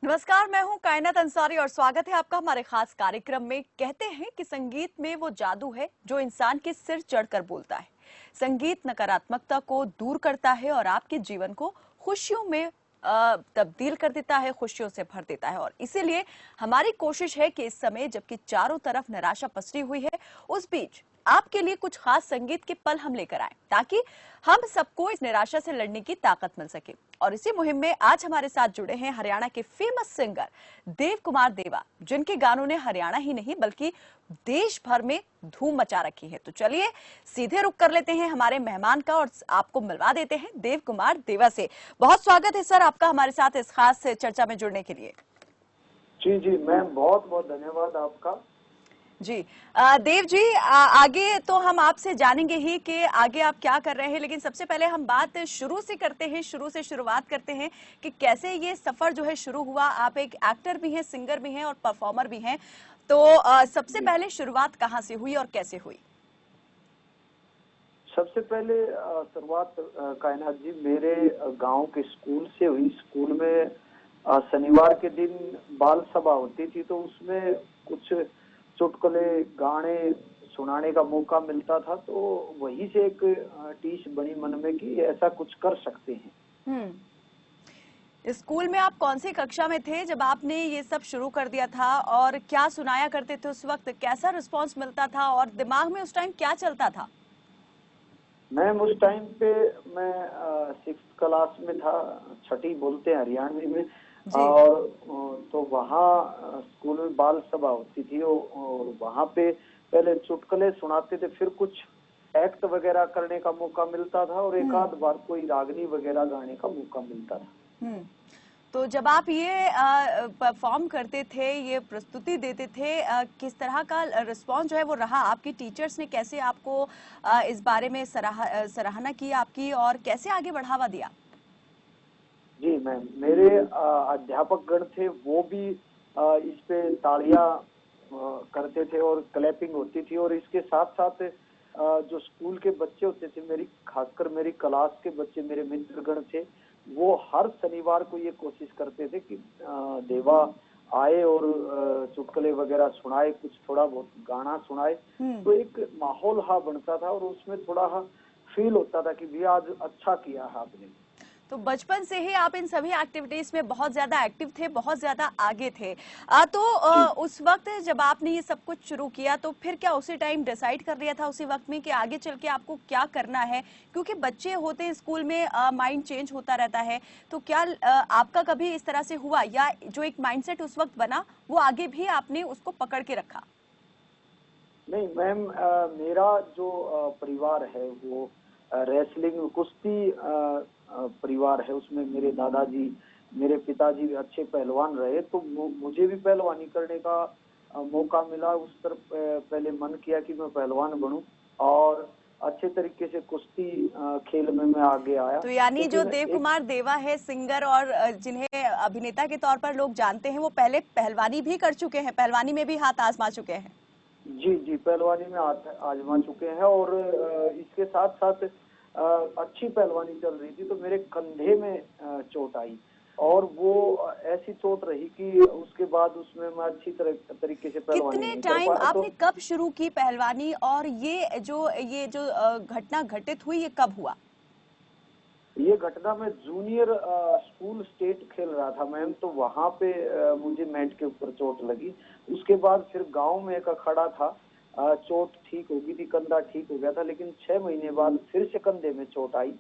नमस्कार, मैं हूं कायनात अंसारी और स्वागत है आपका हमारे खास कार्यक्रम में। कहते हैं कि संगीत में वो जादू है जो इंसान के सिर चढ़कर बोलता है। संगीत नकारात्मकता को दूर करता है और आपके जीवन को खुशियों में तब्दील कर देता है, खुशियों से भर देता है। और इसीलिए हमारी कोशिश है कि इस समय जबकि चारों तरफ निराशा पसरी हुई है, उस बीच आपके लिए कुछ खास संगीत के पल हम लेकर आए ताकि हम सबको इस निराशा से लड़ने की ताकत मिल सके। और इसी मुहिम में आज हमारे साथ जुड़े हैं हरियाणा के फेमस सिंगर देव कुमार देवा, जिनके गानों ने हरियाणा ही नहीं बल्कि देश भर में धूम मचा रखी है। तो चलिए सीधे रुक कर लेते हैं हमारे मेहमान का और आपको मिलवा देते हैं देव कुमार देवा से। बहुत स्वागत है सर आपका हमारे साथ इस खास चर्चा में जुड़ने के लिए। जी जी मैम, बहुत बहुत धन्यवाद आपका। जी देव जी, आगे तो हम आपसे जानेंगे ही कि आगे आप क्या कर रहे हैं, लेकिन सबसे पहले हम बात शुरू से करते हैं, शुरू से शुरुआत करते हैं कि कैसे ये सफर जो है शुरू हुआ। आप एक एक्टर भी हैं, सिंगर भी हैं और परफॉर्मर भी हैं, तो सबसे पहले शुरुआत कहाँ से हुई और कैसे हुई? सबसे पहले शुरुआत कायनात जी मेरे गांव के स्कूल से हुई। स्कूल में शनिवार के दिन बाल सभा होती थी, तो उसमें कुछ चुटकुले गाने सुनाने का मौका मिलता था। तो वहीं से एक टीस बनी मन में कि ऐसा कुछ कर सकते हैं। स्कूल में आप कौन सी कक्षा में थे जब आपने ये सब शुरू कर दिया था, और क्या सुनाया करते थे उस वक्त? कैसा रिस्पांस मिलता था और दिमाग में उस टाइम क्या चलता था? मैम उस टाइम पे मैं 6th क्लास में था, छठी बोलते हैं हरियाणवी में। और तो वहाँ स्कूल में बाल सभा होती थी और वहाँ पे पहले चुटकुले सुनाते थे, फिर कुछ एक्ट वगैरह करने का मौका मिलता था और एक आध बार कोई रागनी वगैरह गाने का मौका मिलता था। तो जब आप ये परफॉर्म करते थे, ये प्रस्तुति देते थे, किस तरह का रिस्पांस जो है वो रहा? आपकी टीचर्स ने कैसे आपको इस बारे में सराहना की आपकी, और कैसे आगे बढ़ावा दिया? जी मैम, मेरे अध्यापक गण थे, वो भी इस पे तालियां करते थे और क्लैपिंग होती थी। और इसके साथ साथ जो स्कूल के बच्चे होते थे, मेरी खासकर मेरी क्लास के बच्चे, मेरे मित्रगण थे, वो हर शनिवार को ये कोशिश करते थे कि देवा आए और चुटकुले वगैरह सुनाए, कुछ थोड़ा बहुत गाना सुनाए। तो एक माहौल हा बनता था और उसमें थोड़ा हा फील होता था कि भैया आज अच्छा किया है आपने। तो बचपन से ही आप इन सभी एक्टिविटीज में बहुत ज्यादा एक्टिव थे, बहुत ज्यादा आगे थे। उस वक्त जब आपने ये सब कुछ शुरू किया, तो फिर क्या उसी टाइम डिसाइड कर लिया था उसी वक्त में कि आगे चल के आपको क्या करना है? क्योंकि बच्चे होते हैं स्कूल में, माइंड चेंज होता रहता है। तो क्या आपका कभी इस तरह से हुआ, या जो एक माइंडसेट उस वक्त बना वो आगे भी आपने उसको पकड़ के रखा? नहीं मैम, मेरा जो परिवार है वो रेसलिंग कुश्ती परिवार है। उसमें मेरे दादाजी, मेरे पिताजी भी अच्छे पहलवान रहे, तो मुझे भी पहलवानी करने का मौका मिला। उस तरफ पहले मन किया कि मैं पहलवान बनूं और अच्छे तरीके से कुश्ती खेल में मैं आगे आया। तो यानी तो जो फिर देव एक कुमार देवा है सिंगर, और जिन्हें अभिनेता के तौर पर लोग जानते हैं, वो पहले पहलवानी भी कर चुके हैं, पहलवानी में भी हाथ आजमा चुके हैं। जी जी, पहलवानी में आजमा चुके हैं। और इसके साथ साथ अच्छी पहलवानी चल रही थी, तो मेरे कंधे में चोट आई और वो ऐसी चोट रही कि उसके बाद उसमें मैं अच्छी तरीके से पहलवानी कितने नहीं कर टाइम पाया। तो आपने कब शुरू की पहलवानी, और ये जो घटना घटित हुई, ये कब हुआ? ये घटना में जूनियर स्कूल स्टेट खेल रहा था मैम, तो वहां पे मुझे मैट के ऊपर चोट लगी। उसके बाद फिर गांव में एक अखाड़ा था, चोट ठीक हो गई थी, कंधा ठीक हो गया था, लेकिन 6 महीने बाद फिर से कंधे में चोट आई।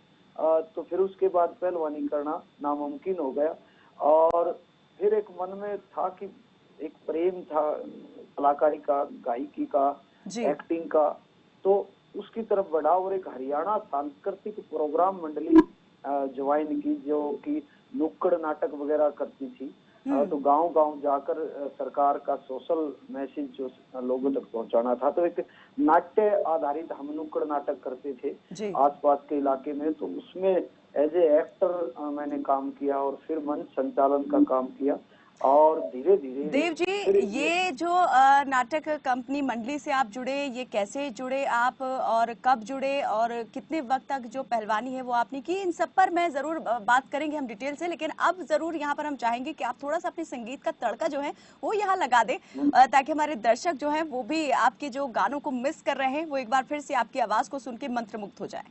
तो फिर उसके बाद पहलवानी करना नामुमकिन हो गया। और फिर एक मन में था कि एक प्रेम था कलाकारी का, गायकी का, जी। एक्टिंग का, तो उसकी तरफ बढ़ा और एक हरियाणा सांस्कृतिक प्रोग्राम मंडली ज्वाइन की, जो कि नुक्कड़ नाटक वगैरह करती थी। तो गांव गांव जाकर सरकार का सोशल मैसेज जो लोगों तक पहुंचाना था, तो एक नाट्य आधारित हम नुक्कड़ नाटक करते थे आसपास के इलाके में। तो उसमें एज ए एक्टर मैंने काम किया और फिर मंच संचालन का काम किया। और धीरे धीरे देव जी, फिर ये जो नाटक कंपनी मंडली से आप जुड़े, ये कैसे जुड़े आप और कब जुड़े और कितने वक्त तक जो पहलवानी है वो आपने की, इन सब पर मैं जरूर बात करेंगे हम डिटेल से। लेकिन अब जरूर यहाँ पर हम चाहेंगे कि आप थोड़ा सा अपने संगीत का तड़का जो है वो यहाँ लगा दें, ताकि हमारे दर्शक जो हैं वो भी आपके जो गानों को मिस कर रहे हैं वो एक बार फिर से आपकी आवाज को सुन के मंत्रमुग्ध हो जाए।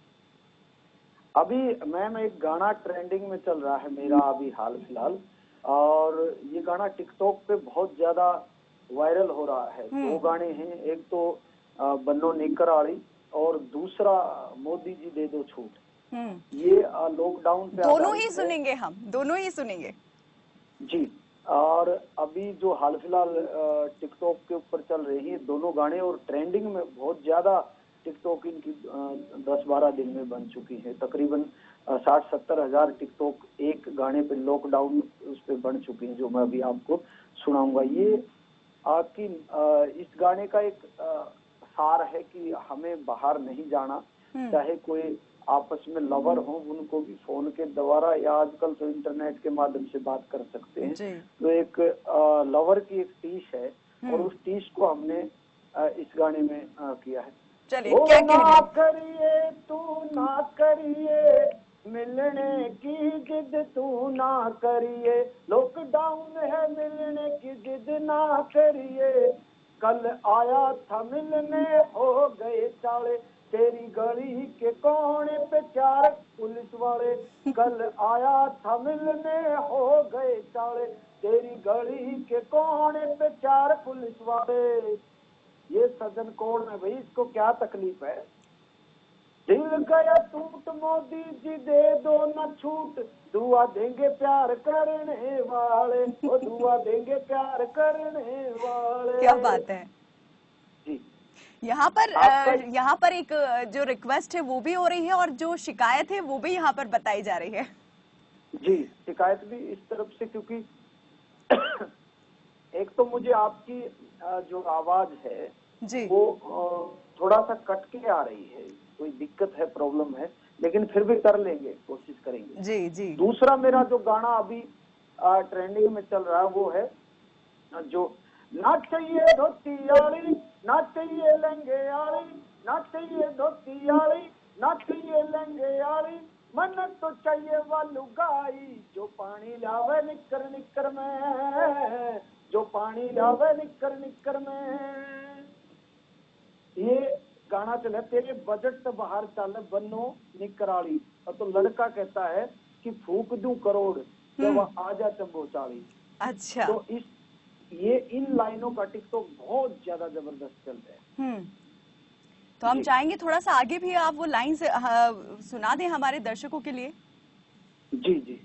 अभी मैम एक गाना ट्रेंडिंग में चल रहा है मेरा अभी हाल फिलहाल, और ये गाना टिकटॉक पे बहुत ज्यादा वायरल हो रहा है। दो गाने हैं, एक तो बन्नो निकर आली और दूसरा मोदी जी दे दो छूट। ये लॉकडाउन पे दोनों ही आधारित है। सुनेंगे, हम दोनों ही सुनेंगे जी। और अभी जो हाल फिलहाल टिकटॉक के ऊपर चल रही है दोनों गाने, और ट्रेंडिंग में बहुत ज्यादा टिकटॉक इनकी 10-12 दिन में बन चुकी है। तकरीबन 60-70 हजार टिकटॉक एक गाने पे लॉकडाउन उस पे बन चुकी है, जो मैं अभी आपको सुनाऊंगा। ये आपकी इस गाने का एक सार है कि हमें बाहर नहीं जाना, चाहे कोई आपस में लवर हो उनको भी फोन के द्वारा या आजकल तो इंटरनेट के माध्यम से बात कर सकते हैं। तो एक लवर की एक टीश है और उस टीश को हमने इस गाने में किया है। चलिए, क्या ना करिए तू ना करिए, मिलने की जिद तू ना करिए, लॉकडाउन है मिलने की जिद ना करिए, कल आया था मिलने हो गए चाले, तेरी गली के कोने पे 4 पुलिस वाले, कल आया था मिलने हो गए चाले, तेरी गली के कोने पे 4 पुलिस वाले। ये सज्जन कौन है भाई, इसको क्या तकलीफ है? दिल गया टूट मोदी जी दे दो न छूट, दुआ देंगे प्यार करने वाले, ओ दुआ देंगे प्यार करने वाले। क्या बात है जी। यहाँ पर एक जो रिक्वेस्ट है वो भी हो रही है और जो शिकायत है वो भी यहाँ पर बताई जा रही है। जी, शिकायत भी इस तरफ से, क्योंकि एक तो मुझे आपकी जो आवाज है जी, वो थोड़ा सा कट के आ रही है, कोई दिक्कत है, प्रॉब्लम है, लेकिन फिर भी कर लेंगे, कोशिश करेंगे। जी, जी। दूसरा मेरा जो गाना अभी ट्रेंडिंग में चल रहा है वो है जो ना चाहिए धोती आली, ना चाहिए लहंगे आली, ना चाहिए धोती आली, ना चाहिए लहंगे आली, मन तो चाहिए वालू गाई, जो पानी लावे निकर निकर में, जो पानी लावे निकर निकर में। ये गाना चला तेरे बजट से बाहर चल बन्नो निकराली, और तो लड़का कहता है कि फूक दूं करोड़ जब आजा चंबो चाली। अच्छा। तो ये इन लाइनों का टिकटॉक बहुत ज्यादा जबरदस्त चल रहा है। तो हम चाहेंगे थोड़ा सा आगे भी आप वो लाइन से सुना दें हमारे दर्शकों के लिए। जी जी।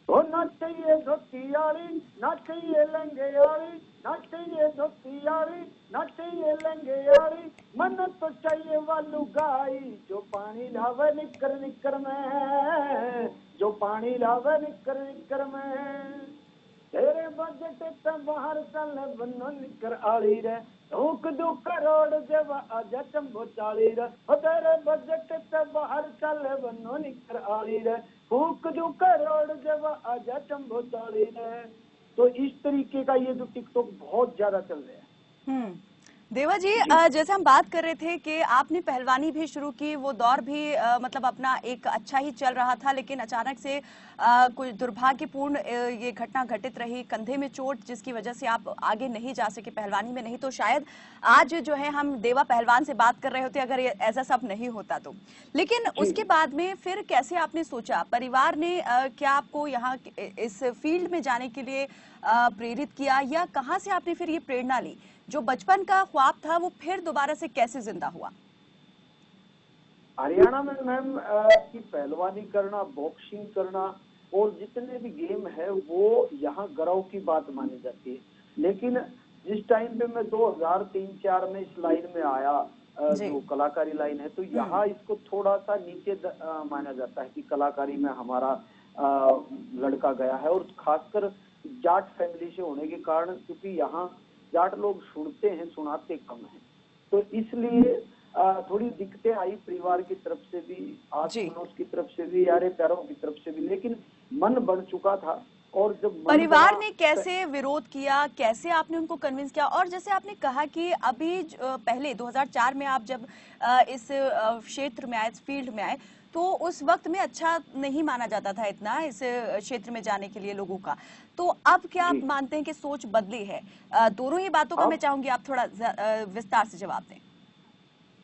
ओ ना चाहिए धोती आली, ना चाहिए लहंगे आली, ना चाहिए धोती आली, ना चाहिए लहंगे आली, मन तो चाहिए वालू गाई, जो पानी लावे निकर निकर में, जो पानी लावे निकर निकर में। तेरे बजट से बाहर चल बन्नो निकर आली रे, फूक दो करोड़ जब आजा चंबो चाली रे, तेरे बजट से बाहर चल बन्नो निकर आली रे, फूक दो करोड़ जब आजा चंबो चाली रे। तो इस तरीके का ये जो टिकटॉक बहुत ज्यादा चल रहा है। देवा जी, जैसे हम बात कर रहे थे कि आपने पहलवानी भी शुरू की, वो दौर भी मतलब अपना एक अच्छा ही चल रहा था, लेकिन अचानक से कुछ दुर्भाग्यपूर्ण ये घटना घटित रही, कंधे में चोट, जिसकी वजह से आप आगे नहीं जा सके पहलवानी में। नहीं तो शायद आज जो है हम देवा पहलवान से बात कर रहे होते अगर ऐसा सब नहीं होता तो। लेकिन उसके बाद में फिर कैसे आपने सोचा, परिवार ने क्या आपको यहाँ इस फील्ड में जाने के लिए प्रेरित किया, या कहाँ से आपने फिर ये प्रेरणा ली? जो बचपन का ख्वाब था वो फिर दोबारा से कैसे जिंदा हुआ? हरियाणा में मैम की पहलवानी करना, बॉक्सिंग करना और जितने भी गेम है वो यहाँ गर्व की बात मानी जाती है। लेकिन जिस टाइम पे मैं 2003-4 में इस लाइन में आया, जो कलाकारी लाइन है, तो यहाँ इसको थोड़ा सा नीचे माना जाता है कि कलाकारी में हमारा लड़का गया है, और खासकर जाट फैमिली से होने के कारण, क्योंकि यहाँ जाट लोग सुनते हैं, सुनाते कम हैं, तो इसलिए थोड़ी दिक्कतें आई परिवार की तरफ से भी, आस पड़ोस की तरफ से भी, यारे प्यारों की तरफ से भी। लेकिन मन बन चुका था और जब मन परिवार बना ने कैसे विरोध किया, कैसे आपने उनको कन्विंस किया? और जैसे आपने कहा कि अभी पहले 2004 में आप जब इस क्षेत्र में आए, इस फील्ड में आए, तो उस वक्त में अच्छा नहीं माना जाता था इतना इस क्षेत्र में जाने के लिए लोगों का। तो अब क्या आप जी मानते हैं कि सोच बदली है? दोनों ही बातों का मैं अब चाहूंगी आप थोड़ा विस्तार से जवाब दें।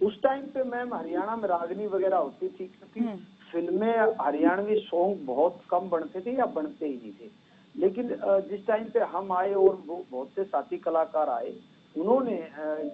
उस टाइम पे मैम हरियाणा में रागनी वगैरह होती थी, क्योंकि हम्म। फिल्में हरियाणवी सॉन्ग बहुत कम बनते थे या बनते ही नहीं थे। लेकिन जिस टाइम पे हम आए और वो बहुत से साथी कलाकार आए, उन्होंने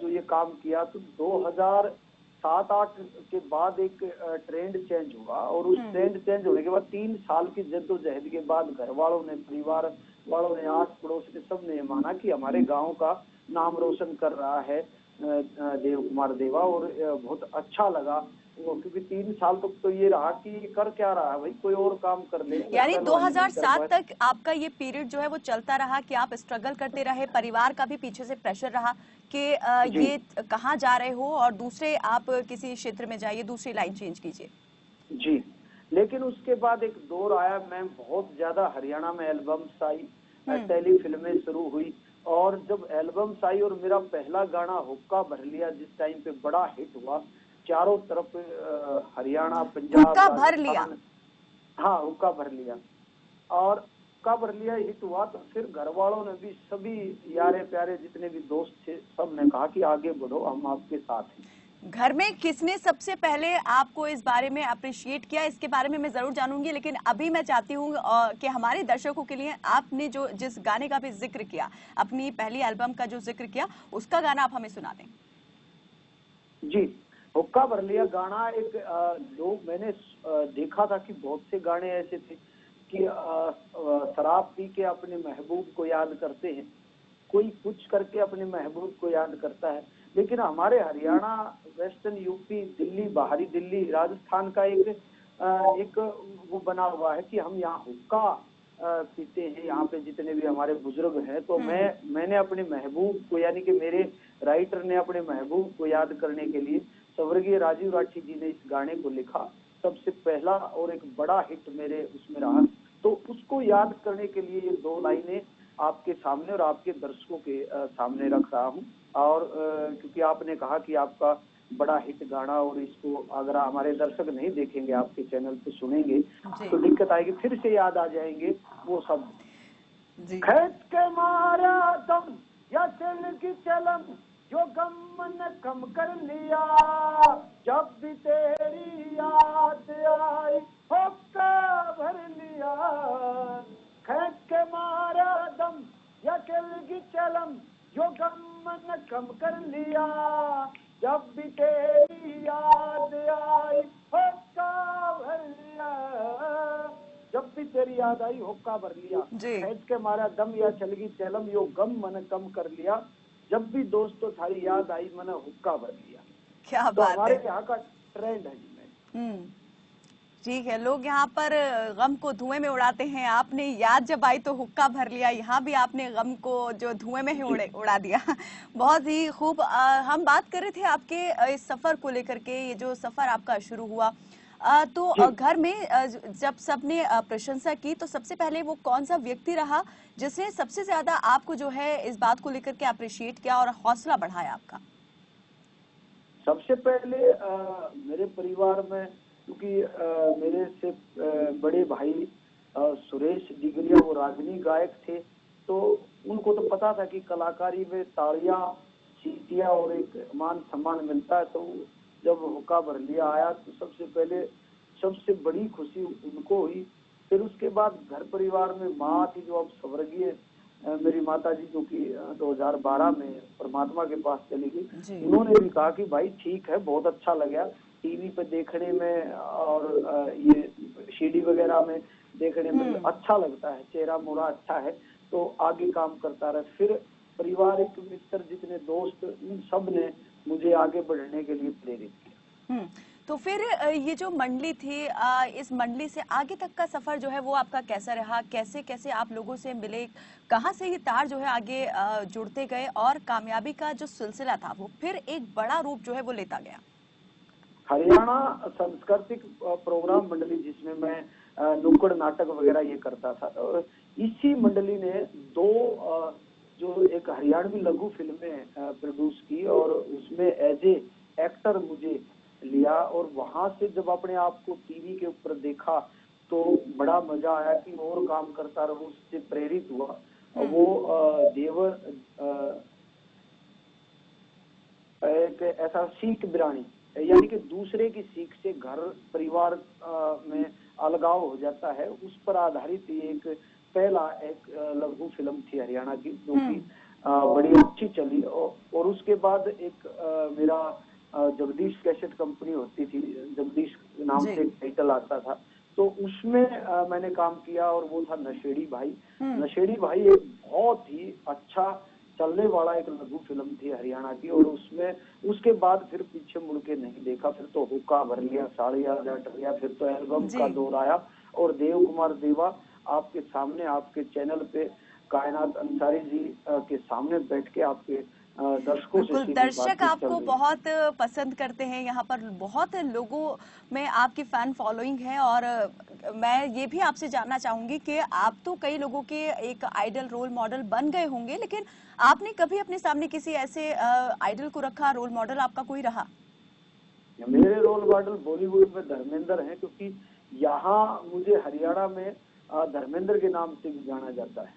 जो ये काम किया, तो 2007-8 के बाद एक ट्रेंड चेंज हुआ, और उस हम्म। ट्रेंड चेंज होने के बाद 3 साल की जद्दोजहद के बाद घर वालों ने, परिवार वालों ने, आस पड़ोस ने, सब ने ये माना कि हमारे गांव का नाम रोशन कर रहा है देव कुमार देवा। और बहुत अच्छा लगा वो, क्योंकि 3 साल तक तो ये रहा कि ये कर क्या रहा है भाई, कोई और काम कर ले, अगर यानी पहलवानी नहीं कर 2007 पाए। तक आपका ये पीरियड जो है वो चलता रहा कि आप स्ट्रगल करते रहे, परिवार का भी पीछे से प्रेशर रहा कि जी ये कहाँ जा रहे हो और दूसरे आप किसी क्षेत्र में जाइए, दूसरी लाइन चेंज कीजिए। जी। लेकिन उसके बाद एक दौर आया मैम, बहुत ज्यादा हरियाणा में एल्बम्स आई, हम्म। टेली फिल्में शुरू हुई, और जब एल्बम्स आई और मेरा पहला गाना हुक्का भर लिया जिस टाइम पे बड़ा हिट हुआ, चारों तरफ हरियाणा, पंजाब, हुक्का भर लिया। राजस्थान, हाँ हुक्का भर लिया, और हुक्का भर लिया हिट हुआ, तो फिर घर वालों ने भी, सभी यारे प्यारे जितने भी दोस्त थे, सब ने कहा कि आगे बढ़ो, हम आपके साथ हैं। घर में किसने सबसे पहले आपको इस बारे में अप्रिशिएट किया, इसके बारे में मैं जरूर जानूंगी, लेकिन अभी मैं चाहती हूँ कि हमारे दर्शकों के लिए आपने जो जिस गाने का भी जिक्र किया, अपनी पहली एल्बम का जो जिक्र किया, उसका गाना आप हमें सुना दें। जी, हुक्का भर लिया गाना एक लोग, मैंने देखा था कि बहुत से गाने ऐसे थे कि शराब पी के अपने महबूब को याद करते हैं, कोई कुछ करके अपने महबूब को याद करता है। लेकिन हमारे हरियाणा, वेस्टर्न यूपी, दिल्ली, बाहरी दिल्ली, राजस्थान का एक वो बना हुआ है कि हम यहाँ हुक्का पीते हैं, यहाँ पे जितने भी हमारे बुजुर्ग हैं। तो मैंने अपने महबूब को, यानी कि मेरे राइटर ने अपने महबूब को याद करने के लिए स्वर्गीय राजीव राठी जी ने इस गाने को लिखा, सबसे पहला और एक बड़ा हिट मेरे उसमें रहा। तो उसको याद करने के लिए ये दो लाइनें आपके सामने और आपके दर्शकों के सामने रख रहा हूँ। और क्योंकि आपने कहा कि आपका बड़ा हिट गाना, और इसको अगर हमारे दर्शक नहीं देखेंगे, आपके चैनल पे सुनेंगे, जी। तो दिक्कत आएगी, फिर से याद आ जाएंगे वो सब। जी। खेत के मारा दम या चल की चलम, जो गम मन कम कर लिया, जब भी तेरी याद आई होका भर लिया। खेत के मारा दम या चल की चलम, जो गम मन कम कर लिया, जब भी तेरी याद आई होका भर लिया। जब भी तेरी याद आई होक्का भर लिया, जी। खैच के मारा दम या चलगी चलम, यो गम मन कम कर लिया, जब भी दोस्तों थारी याद आई मैंने हुक्का भर लिया। क्या तो बात हमारे है। यहाँ का ट्रेंड है जी मैम। ठीक है, लोग यहाँ पर गम को धुएं में उड़ाते हैं, आपने याद जब आई तो हुक्का भर लिया, यहाँ भी आपने गम को जो धुएं में ही जी उड़ा दिया। बहुत ही खूब। हम बात कर रहे थे आपके इस सफर को लेकर के, ये जो सफर आपका शुरू हुआ, तो जी। घर में जब सबने प्रशंसा की, तो सबसे पहले वो कौन सा व्यक्ति रहा जिसने सबसे ज्यादा आपको जो है इस बात को लेकर के अप्रिशिएट किया और हौसला बढ़ाया आपका? सबसे पहले मेरे परिवार में, क्योंकि मेरे से बड़े भाई सुरेश डिगरिया, वो रागनी गायक थे, तो उनको तो पता था कि कलाकारी में तालियां, सीटियां और एक मान सम्मान मिलता है। तो जब हुक्का भर लिया आया, तो सबसे पहले सबसे बड़ी खुशी उनको हुई। फिर उसके बाद घर परिवार में माँ थी, जो अब स्वर्गीय मेरी माता जी, जो कि 2012 में परमात्मा के पास चली गई, जी। उन्होंने भी कहा कि भाई ठीक है, बहुत अच्छा लगा टीवी पे देखने में, और ये सीडी वगैरह में देखने में अच्छा लगता है, चेहरा मोरा अच्छा है, तो आगे काम करता रहे। फिर पारिवारिक मित्र, जितने दोस्त, उन सब ने मुझे आगे बढ़ने के लिए प्रेरित किया। तो फिर ये जो मंडली थी, इस मंडली से आगे तक का सफर जो है वो आपका कैसा रहा? कैसे कैसे आप लोगों से मिले? कहाँ से ये तार जो है आगे जुड़ते गए और कामयाबी का जो सिलसिला था वो फिर एक बड़ा रूप जो है वो लेता गया? हरियाणा सांस्कृतिक प्रोग्राम मंडली, जिसमें मैं नुक्कड़ नाटक वगैरह ये करता था, इसी मंडली ने दो जो एक हरियाणवी लघु फिल्में प्रोड्यूस की और उसमें एज ए एक्टर मुझे लिया। और वहां से जब अपने आप को टीवी के ऊपर देखा तो बड़ा मजा आया कि और काम करता रहूं, उससे प्रेरित हुआ। वो देवर एक ऐसा सीख बिरानी, यानी कि दूसरे की सीख से घर परिवार में अलगाव हो जाता है, उस पर आधारित एक पहला एक लघु फिल्म थी हरियाणा की, जो कि बड़ी अच्छी चली। और उसके बाद एक मेरा जगदीश कैसेट कंपनी होती थी, जगदीश नाम से एक टाइटल आता था, तो उसमें मैंने काम किया और वो था नशेड़ी भाई। नशेड़ी भाई एक बहुत ही अच्छा चलने वाला एक लघु फिल्म थी हरियाणा की, और उसमें उसके बाद फिर पीछे मुड़ के नहीं देखा। फिर तो हुक्का भर लिया, साड़िया जट लिया, फिर तो एल्बम का दौर आया। और देव कुमार देवा आपके सामने, आपके चैनल पे कायनात अंसारी जी के सामने बैठ के आपके दर्शकों से बिल्कुल, दर्शक आपको बहुत पसंद करते हैं। यहाँ पर बहुत लोगों में आपकी फैन फॉलोइंग है। और मैं ये भी आपसे जानना चाहूंगी कि आप तो कई लोगों के एक आइडल रोल मॉडल बन गए होंगे, लेकिन आपने कभी अपने सामने किसी ऐसे आइडल को रखा, रोल मॉडल आपका कोई रहा? मेरे रोल मॉडल बॉलीवुड में धर्मेंद्र हैं, क्योंकि यहाँ मुझे हरियाणा में धर्मेंद्र के नाम से भी जाना जाता है।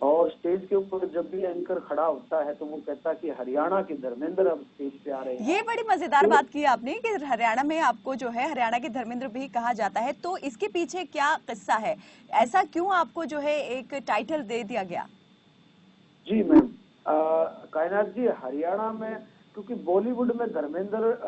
और स्टेज के ऊपर जब भी एंकर खड़ा होता है तो वो कहता है कि हरियाणा के धर्मेंद्र अब स्टेज पे आ रहे हैं। ये बड़ी मजेदार बात की आपने कि हरियाणा में आपको जो है हरियाणा के धर्मेंद्र भी कहा जाता है, तो इसके पीछे क्या किस्सा है? ऐसा क्यों आपको जो है एक टाइटल दे दिया गया? जी मैम, कायनात जी, हरियाणा में क्योंकि बॉलीवुड में धर्मेंद्र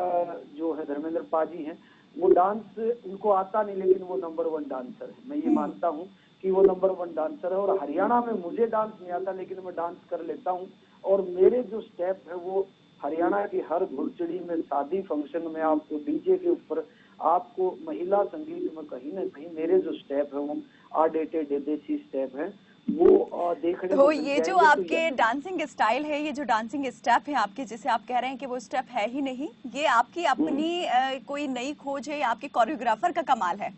जो है, धर्मेंद्र पाजी हैं, वो डांस उनको आता नहीं, लेकिन वो नंबर 1 डांसर है। मैं ये मानता हूँ कि वो नंबर 1 डांसर है। और हरियाणा में मुझे डांस नहीं आता, लेकिन मैं डांस कर लेता हूँ। और मेरे जो स्टेप है वो हरियाणा की हर घुड़चड़ी में, शादी फंक्शन में, आपको डीजे के ऊपर, आपको महिला संगीत में कहीं ना कहीं मेरे जो स्टेप है वो आडेटे देसी स्टेप है, वो देखने तो को ये जो आपके डांसिंग स्टाइल है, ये जो डांसिंग स्टेप है आपके, जिसे आप कह रहे हैं कि वो स्टेप है ही नहीं, ये आपकी अपनी कोई नई खोज है या आपके कोरियोग्राफर का कमाल है?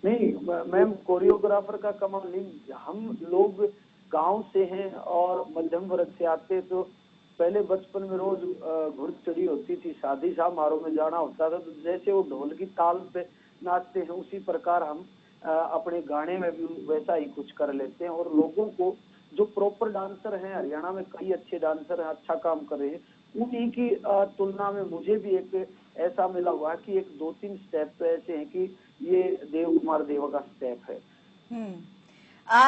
नहीं मैम, कोरियोग्राफर का कमाल नहीं। हम लोग गांव से हैं और मध्यम वर्ग से आते, तो पहले बचपन में रोज घुड़चड़ी होती थी, शादी समारोह में जाना होता था, तो जैसे वो ढोल की ताल पे नाचते हैं, उसी प्रकार हम अपने गाने में भी वैसा ही कुछ कर लेते हैं। और लोगों को जो प्रॉपर डांसर हैं, हरियाणा में कई अच्छे डांसर हैं, अच्छा काम कर रहे हैं, उन्हीं की तुलना में मुझे भी एक ऐसा मिला हुआ कि एक 2-3 स्टेप तो ऐसे हैं कि ये देव कुमार देवा का स्टेप है।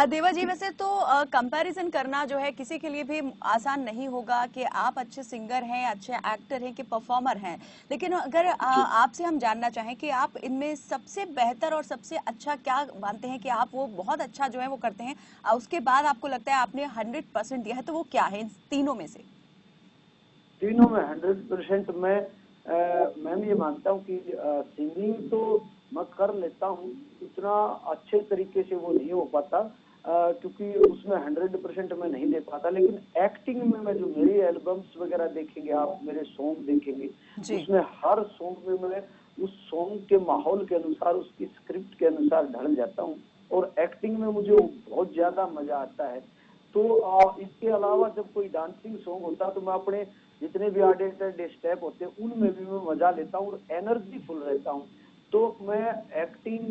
देवा जी, वैसे तो कंपैरिजन करना जो है किसी के लिए भी आसान नहीं होगा कि आप अच्छे सिंगर हैं, अच्छे एक्टर हैं, कि परफॉर्मर हैं, लेकिन अगर आपसे हम जानना चाहें कि आप इनमें सबसे बेहतर और सबसे अच्छा क्या मानते हैं कि आप वो बहुत अच्छा जो है वो करते हैं, उसके बाद आपको लगता है आपने 100% दिया है, तो वो क्या है इन तीनों में से? तीनों में 100% मैं ये मानता हूँ कि सिंगिंग तो मैं कर लेता हूँ, उतना अच्छे तरीके से वो नहीं हो पाता, क्योंकि उसमें 100% मैं नहीं दे पाता। लेकिन एक्टिंग में मैं, जो मेरी एल्बम्स वगैरह देखेंगे आप, मेरे सॉन्ग देखेंगे, उसमें हर सॉन्ग में मैं उस सॉन्ग के माहौल के अनुसार, उसकी स्क्रिप्ट के अनुसार ढल जाता हूँ, और एक्टिंग में मुझे बहुत ज्यादा मजा आता है। तो इसके अलावा जब कोई डांसिंग सॉन्ग होता है तो मैं अपने जितने भी आर्टिस्ट स्टेप होते हैं उनमें भी मैं मजा लेता हूँ और एनर्जी फुल रहता हूँ। तो मैं एक्टिंग,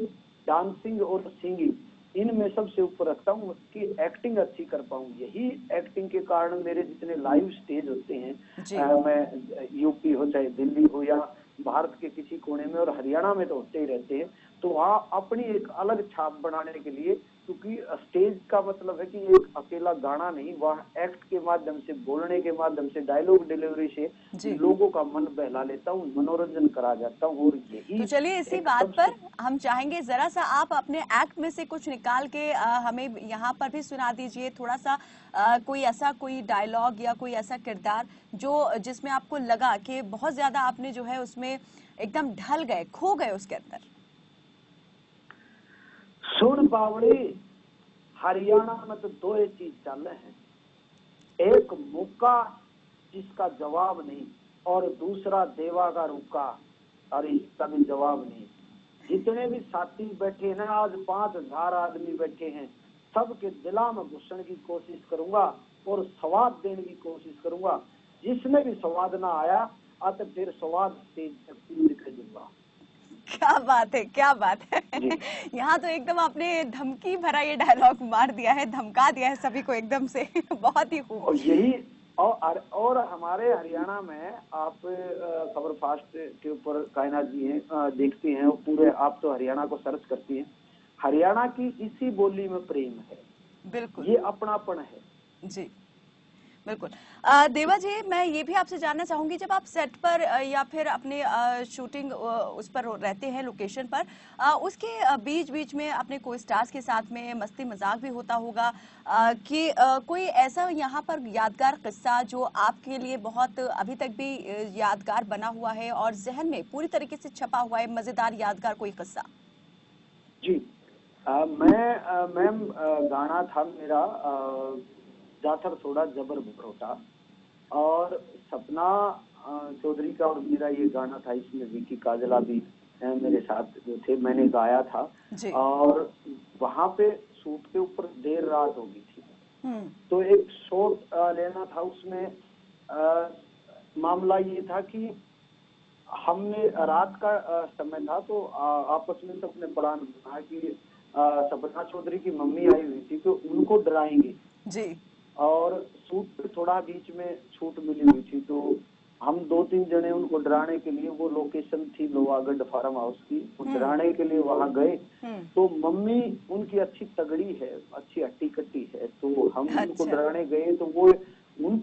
डांसिंग और सिंगिंग, इनमें सबसे ऊपर रखता हूँ कि एक्टिंग अच्छी कर पाऊँ। यही एक्टिंग के कारण मेरे जितने लाइव स्टेज होते हैं, मैं यूपी हो चाहे दिल्ली हो या भारत के किसी कोने में, और हरियाणा में तो होते ही रहते हैं, तो वहाँ अपनी एक अलग छाप बनाने के लिए, क्योंकि स्टेज का मतलब है कि एक अकेला गाना नहीं, वह एक्ट के माध्यम से, बोलने के माध्यम से, डायलॉग डिलीवरी से लोगों का मन बहला लेता हूँ, मनोरंजन करा जाता हूँ। और यही तो चलिए इसी बात पर हम चाहेंगे जरा सा आप अपने एक्ट में से कुछ निकाल के हमें यहाँ पर भी सुना दीजिए थोड़ा सा, कोई ऐसा कोई डायलॉग या कोई ऐसा किरदार जो जिसमें आपको लगा कि बहुत ज्यादा आपने जो है उसमें एकदम ढल गए, खो गए उसके अंदर। सुन बावड़ी, हरियाणा में तो दो ही चीज चल रहे हैं, एक मुक्का जिसका जवाब नहीं, और दूसरा देवा का रुका, और इसका भी जवाब नहीं। जितने भी साथी बैठे हैं ना, आज 5000 आदमी बैठे हैं, सबके दिला में घुसने की कोशिश करूंगा और स्वाद देने की कोशिश करूंगा। जिसमें भी स्वाद ना आया तो फिर स्वाद तेज कर दूंगा। क्या बात है, क्या बात है। यहाँ तो एकदम आपने धमकी भरा ये डायलॉग मार दिया है, धमका दिया है सभी को एकदम से। बहुत ही खूब। और यही और हमारे हरियाणा में आप खबर फास्ट के ऊपर कायनात जी हैं, देखती हैं, और पूरे आप तो हरियाणा को सर्च करती हैं। हरियाणा की इसी बोली में प्रेम है, बिल्कुल, ये अपनापन है जी बिल्कुल। देवा जी, मैं ये भी आपसे जानना चाहूंगी, जब आप सेट पर या फिर अपने शूटिंग उस पर रहते हैं, लोकेशन पर, उसके बीच बीच में अपने को स्टार्स के साथ में मस्ती मजाक भी होता होगा, कि कोई ऐसा यहाँ पर यादगार किस्सा जो आपके लिए बहुत अभी तक भी यादगार बना हुआ है और जहन में पूरी तरीके से छपा हुआ है, मजेदार यादगार कोई किस्सा? जी। मैम, गाना था मेरा जाथर थोड़ा जबर भरोटा, और सपना चौधरी का और मेरा ये गाना था। इसमें विकी काजला भी मेरे साथ जो थे, मैंने गाया था। और वहां पे शूट के ऊपर देर रात हो गई थी, तो एक शॉट लेना था। उसमें मामला ये था कि हमने रात का समय था, तो आपस में सबने प्लान बना कि सपना चौधरी की मम्मी आई हुई थी, तो उनको डराएंगे जी। और शूट पे थोड़ा बीच में छूट मिली हुई थी, तो हम 2-3 जने उनको डराने के लिए, वो लोकेशन थी लोहागढ़ फार्म हाउस की, तो डराने के लिए वहां गए। तो मम्मी उनकी अच्छी तगड़ी है, अच्छी हट्टी कट्टी है, तो हम उनको डराने गए, तो वो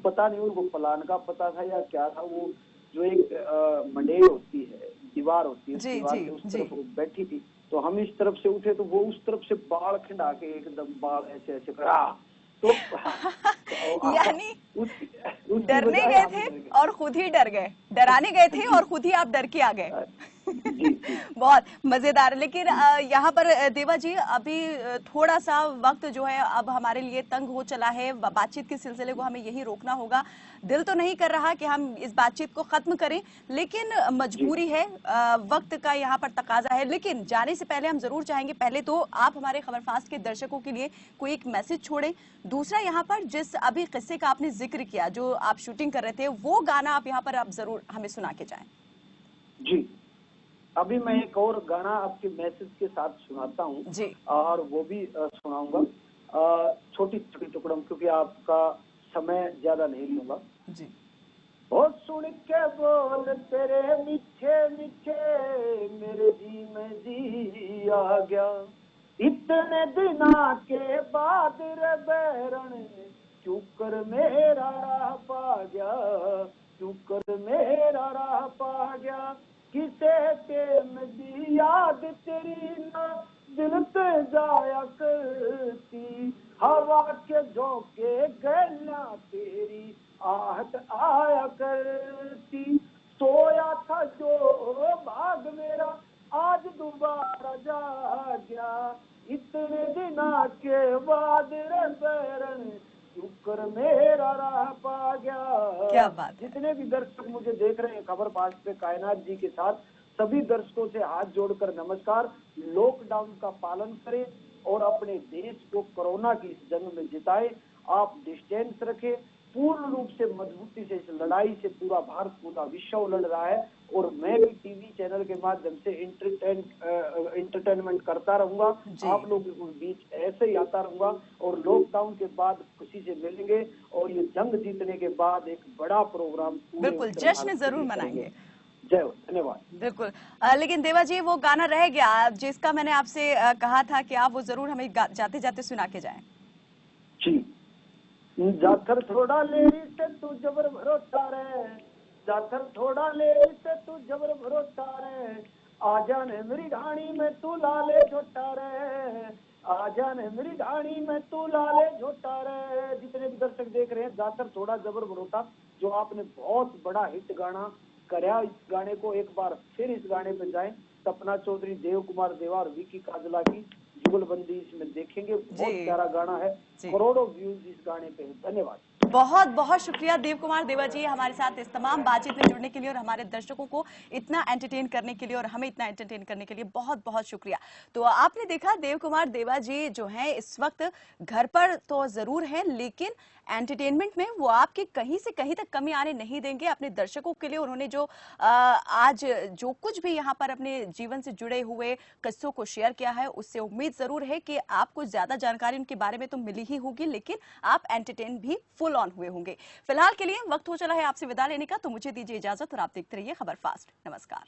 पता नहीं उनको प्लान का पता था या क्या था। वो जो एक मंडेर होती है, दीवार होती है, दीवार के उस तरफ बैठी थी, तो हम इस तरफ से उठे, तो वो उस तरफ से बाल खिंडा के एकदम बाल ऐसे ऐसे करा। तो यानी डरने गए थे और खुद ही डर गए, डराने गए थे और खुद ही आप डर के आ गए। बहुत मजेदार। लेकिन यहाँ पर देवा जी, अभी थोड़ा सा वक्त जो है अब हमारे लिए तंग हो चला है, बातचीत के सिलसिले को हमें यही रोकना होगा। दिल तो नहीं कर रहा कि हम इस बातचीत को खत्म करें, लेकिन मजबूरी है, वक्त का यहाँ पर तकाजा है। लेकिन जाने से पहले हम जरूर चाहेंगे, पहले तो आप हमारे खबरफास्ट के दर्शकों के लिए कोई एक मैसेज छोड़ें। दूसरा, यहाँ पर जिस अभी किस्से का आपने जिक्र किया, जो आप शूटिंग कर रहे थे, वो गाना आप यहाँ पर आप जरूर हमें सुना के जाएं। जी, अभी मैं एक और गाना आपके मैसेज के साथ सुनाता हूँ जी, और वो भी सुनाऊंगा छोटी छोटी टुकड़ों, क्योंकि आपका समय ज्यादा नहीं लूंगा जी। ओ सुन के बोल तेरे मीठे मीठे, मेरे जी में जी आ गया, इतने दिना के बाद रे बैरण, क्यों कर मेरा राह पा गया, क्यों कर मेरा राह पा गया, किसे के मेरी याद तेरी ना दिल पे जाया करती, हवा के झोंके गैला तेरी आहट आया करती, सोया था जो भाग मेरा आज दोबारा जागया, इतने दिना के बाद रे बैरन, शुक्र मेरा राह पा गया। क्या बात। जितने भी दर्शक मुझे देख रहे हैं खबर फास्ट पे कायनात जी के साथ, सभी दर्शकों से हाथ जोड़कर नमस्कार। लॉकडाउन का पालन करें और अपने देश को कोरोना की इस जंग में जिताएं। आप डिस्टेंस रखें, पूर्ण रूप से मजबूती से इस लड़ाई से पूरा भारत, पूरा विश्व लड़ रहा है, और मैं भी टीवी चैनल के माध्यम से इंटरटेनमेंट करता रहूंगा, आप लोगों के बीच ऐसे ही आता रहूंगा, और लॉकडाउन के बाद खुशी से मिलेंगे, और ये जंग जीतने के बाद एक बड़ा प्रोग्राम बिल्कुल जश्न जरूर मनाएंगे। जय हो, धन्यवाद। बिल्कुल। लेकिन देवा जी, वो गाना रह गया जिसका मैंने आपसे कहा था कि आप वो जरूर हमें जाते जाते सुना के जाएं। जी। जाथर थोड़ा लेरी से तू जबर भरोसा रे, जाथर थोड़ा लेरी से तू जबर भरोसा रे, आ जाने मेरी ढाणी में तू लाले झोटा रे, आ जाने मेरी ढाणी में तू लाले झोटा रे। जितने भी दर्शक देख रहे हैं, जाथर थोड़ा जबर भरोसा, जो आपने बहुत बड़ा हिट गाना कराया, इस गाने को एक बार फिर इस गाने पे जाएं। सपना चौधरी, देव कुमार देवा और विकी काजला की जुगलबंदी इसमें देखेंगे। बहुत प्यारा गाना है, करोड़ों व्यूज इस गाने पे है। धन्यवाद। बहुत बहुत शुक्रिया देव कुमार देवा जी, हमारे साथ इस तमाम बातचीत में जुड़ने के लिए और हमारे दर्शकों को इतना एंटरटेन करने के लिए और हमें इतना एंटरटेन करने के लिए बहुत बहुत शुक्रिया। तो आपने देखा देव कुमार देवा जी जो हैं इस वक्त घर पर तो जरूर हैं, लेकिन एंटरटेनमेंट में वो आपके कहीं से कहीं तक कमी आने नहीं देंगे। अपने दर्शकों के लिए उन्होंने जो आज जो कुछ भी यहाँ पर अपने जीवन से जुड़े हुए किस्सों को शेयर किया है, उससे उम्मीद जरूर है कि आपको ज्यादा जानकारी उनके बारे में तो मिली ही होगी, लेकिन आप एंटरटेन भी फुल ऑन हुए होंगे। फिलहाल के लिए वक्त हो चला है आपसे विदा लेने का, तो मुझे दीजिए इजाजत और आप देखते रहिए खबर फास्ट। नमस्कार।